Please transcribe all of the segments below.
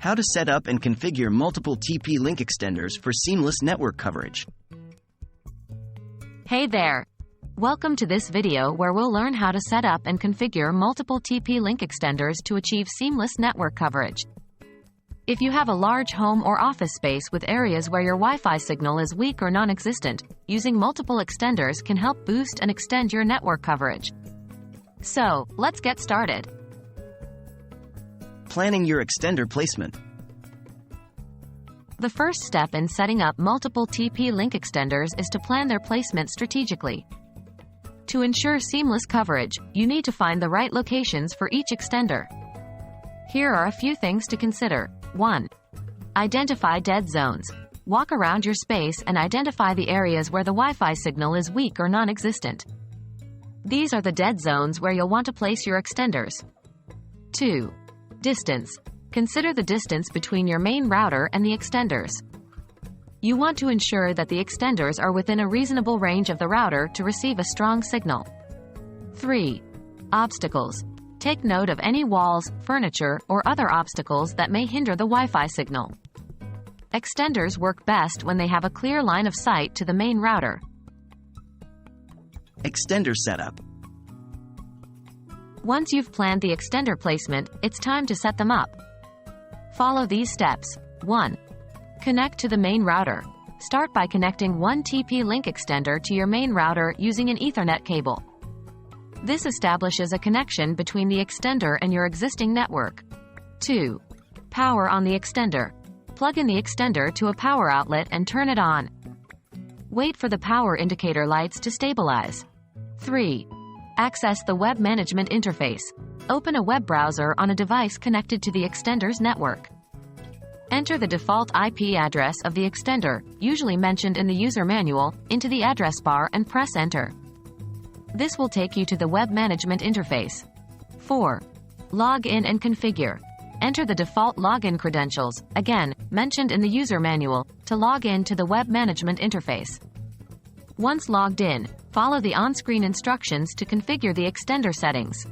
How to set up and configure multiple TP-Link extenders for seamless network coverage. Hey there! Welcome to this video where we'll learn how to set up and configure multiple TP-Link extenders to achieve seamless network coverage. If you have a large home or office space with areas where your Wi-Fi signal is weak or non-existent, using multiple extenders can help boost and extend your network coverage. So, let's get started. Planning your extender placement. The first step in setting up multiple TP-Link extenders is to plan their placement strategically. To ensure seamless coverage, you need to find the right locations for each extender. Here are a few things to consider. 1. Identify dead zones. Walk around your space and identify the areas where the Wi-Fi signal is weak or non-existent. These are the dead zones where you'll want to place your extenders. 2. Distance. Consider the distance between your main router and the extenders. You want to ensure that the extenders are within a reasonable range of the router to receive a strong signal. 3. Obstacles. Take note of any walls, furniture, or other obstacles that may hinder the Wi-Fi signal. Extenders work best when they have a clear line of sight to the main router. Extender setup. Once you've planned the extender placement, it's time to set them up. Follow these steps. 1. Connect to the main router. Start by connecting one TP-Link extender to your main router using an Ethernet cable. This establishes a connection between the extender and your existing network. 2. Power on the extender. Plug in the extender to a power outlet and turn it on. Wait for the power indicator lights to stabilize. 3. Access the web management interface. Open a web browser on a device connected to the extender's network. Enter the default IP address of the extender, usually mentioned in the user manual, into the address bar and press Enter. This will take you to the web management interface. 4. Log in and configure. Enter the default login credentials, again, mentioned in the user manual, to log in to the web management interface. Once logged in, follow the on-screen instructions to configure the extender settings.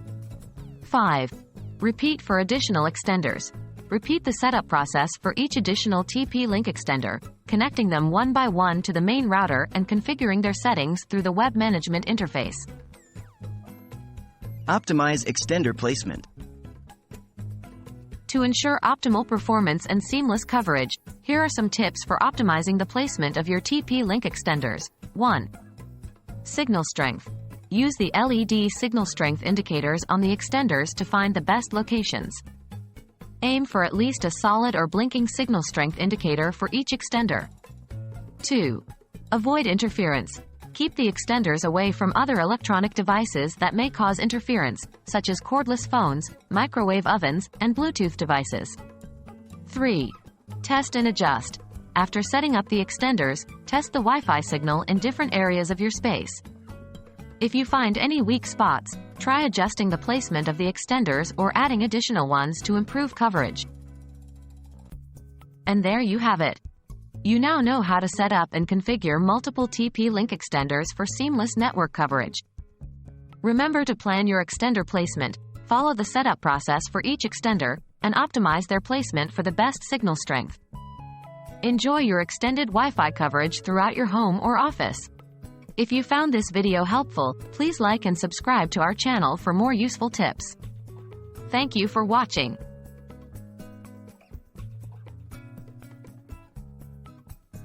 5. Repeat for additional extenders. Repeat the setup process for each additional TP-Link extender, connecting them one by one to the main router and configuring their settings through the web management interface. Optimize extender placement. To ensure optimal performance and seamless coverage, here are some tips for optimizing the placement of your TP-Link extenders. 1. Signal strength. Use the LED signal strength indicators on the extenders to find the best locations. Aim for at least a solid or blinking signal strength indicator for each extender. 2. Avoid interference. Keep the extenders away from other electronic devices that may cause interference, such as cordless phones, microwave ovens, and Bluetooth devices. 3. Test and adjust. After setting up the extenders, test the Wi-Fi signal in different areas of your space. If you find any weak spots, try adjusting the placement of the extenders or adding additional ones to improve coverage. And there you have it. You now know how to set up and configure multiple TP-Link extenders for seamless network coverage. Remember to plan your extender placement, follow the setup process for each extender, and optimize their placement for the best signal strength. Enjoy your extended Wi-Fi coverage throughout your home or office. If you found this video helpful, please like and subscribe to our channel for more useful tips. Thank you for watching.